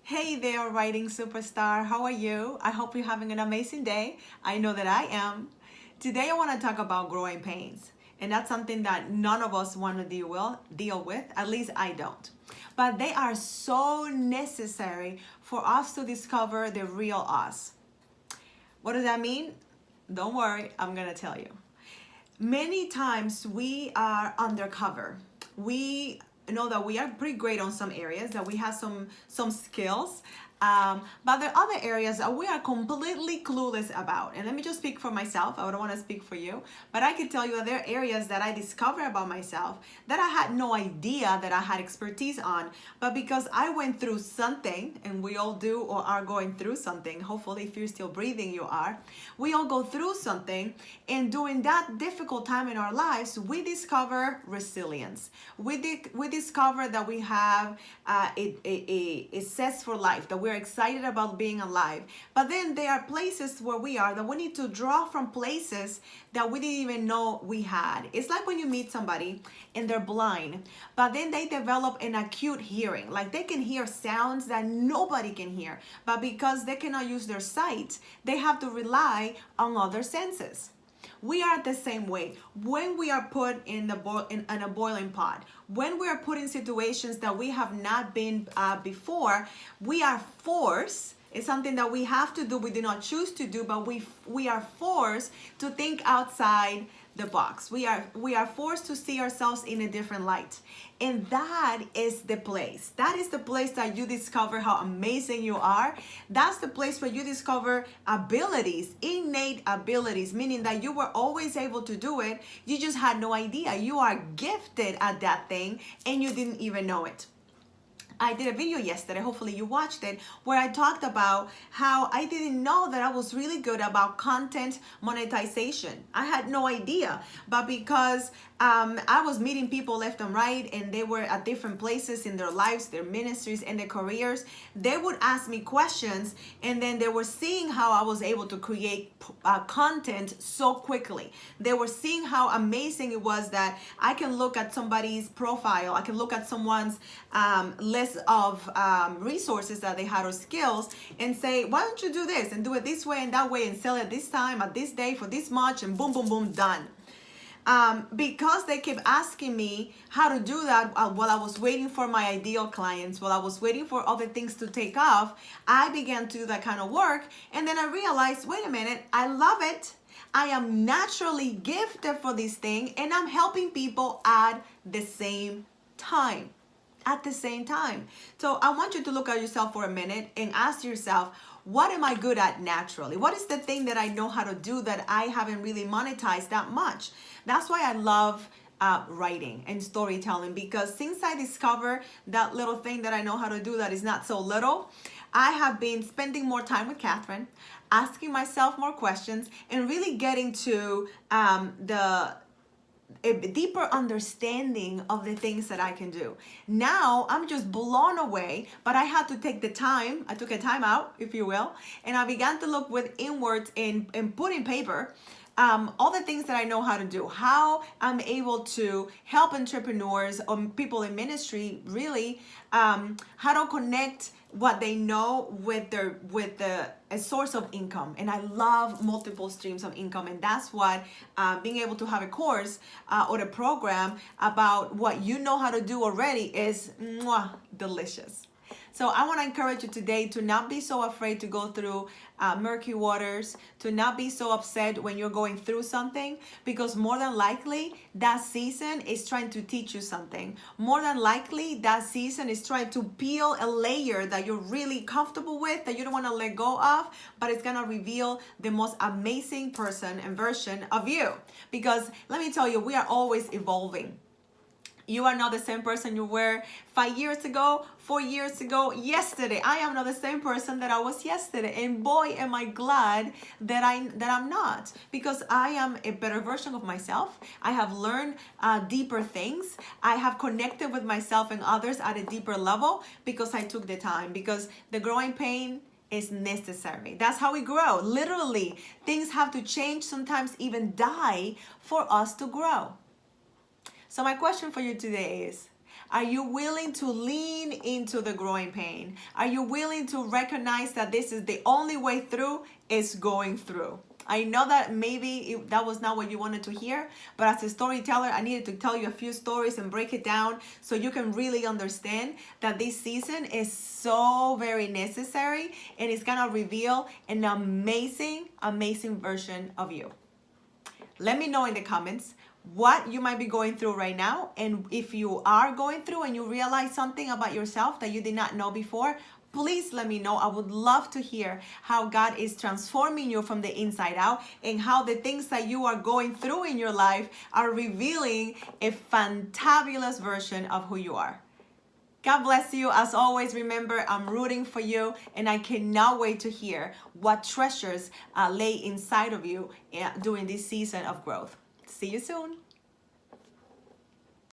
Hey there, writing superstar. How are you? I hope you're having an amazing day. I know that I am. Today, I want to talk about growing pains. And that's something that none of us want to deal with. At least I don't. But they are so necessary for us to discover the real us. What does that mean? Don't worry, I'm going to tell you. Many times we are undercover. We know that we are pretty great on some areas, that we have some skills, but there are other areas that we are completely clueless about. And let me just speak for myself. I don't want to speak for you, but I can tell you that there are areas that I discover about myself that I had no idea that I had expertise on. But because I went through something, and we all do or are going through something, hopefully if you're still breathing, you are. We all go through something, and during that difficult time in our lives, we discover resilience. We discover that we have a zest for life, that we're excited about being alive. But then there are places where we are that we need to draw from places that we didn't even know we had. It's like when you meet somebody and they're blind, but then they develop an acute hearing. Like they can hear sounds that nobody can hear, but because they cannot use their sight, they have to rely on other senses. We are the same way. When we are put in a boiling pot, when we are put in situations that we have not been before, we are forced. It's something that we have to do. We do not choose to do, but we are forced to think outside the box. We are forced to see ourselves in a different light. And that is the place. That is the place that you discover how amazing you are. That's the place where you discover abilities, innate abilities, meaning that you were always able to do it. You just had no idea. You are gifted at that thing and you didn't even know it. I did a video yesterday, hopefully you watched it, where I talked about how I didn't know that I was really good about content monetization. I had no idea, but because I was meeting people left and right, and they were at different places in their lives, their ministries, and their careers, they would ask me questions, and then they were seeing how I was able to create content so quickly. They were seeing how amazing it was that I can look at somebody's profile, I can look at someone's list of resources that they had or skills and say, why don't you do this and do it this way and that way and sell it this time at this day for this much, and boom, boom, boom, done. Because they kept asking me how to do that while I was waiting for my ideal clients, while I was waiting for other things to take off, I began to do that kind of work. And then I realized, wait a minute, I love it. I am naturally gifted for this thing, and I'm helping people at the same time. At the same time. So I want you to look at yourself for a minute and ask yourself, what am I good at naturally? What is the thing that I know how to do that I haven't really monetized that much? That's why I love writing and storytelling, because since I discovered that little thing that I know how to do that is not so little, I have been spending more time with Catherine, asking myself more questions, and really getting to a deeper understanding of the things that I can do. Now I'm just blown away, but I had to take the time. I took a time out, if you will, and I began to look with inwards and put in paper all the things that I know how to do, how I'm able to help entrepreneurs or people in ministry, really, how to connect what they know with a source of income. And I love multiple streams of income, and that's what being able to have a course or a program about what you know how to do already is delicious. So I want to encourage you today to not be so afraid to go through murky waters, to not be so upset when you're going through something, because more than likely that season is trying to teach you something. More than likely that season is trying to peel a layer that you're really comfortable with, that you don't want to let go of, but it's going to reveal the most amazing person and version of you. Because let me tell you, we are always evolving. You are not the same person you were 5 years ago, 4 years ago, yesterday. I am not the same person that I was yesterday. And boy, am I glad that I'm not, because I am a better version of myself. I have learned deeper things. I have connected with myself and others at a deeper level because I took the time, because the growing pain is necessary. That's how we grow. Literally, things have to change, sometimes even die, for us to grow. So my question for you today is, Are you willing to lean into the growing pain? Are you willing to recognize that this is the only way through is going through? I know that maybe that was not what you wanted to hear, but as a storyteller, I needed to tell you a few stories and break it down so you can really understand that this season is so very necessary, and it's gonna reveal an amazing, amazing version of you. Let me know in the comments what you might be going through right now, and if you are going through and you realize something about yourself that you did not know before, please let me know. I would love to hear how God is transforming you from the inside out, and how the things that you are going through in your life are revealing a fantabulous version of who you are. God bless you. As always, remember, I'm rooting for you, and I cannot wait to hear what treasures lay inside of you during this season of growth. See you soon.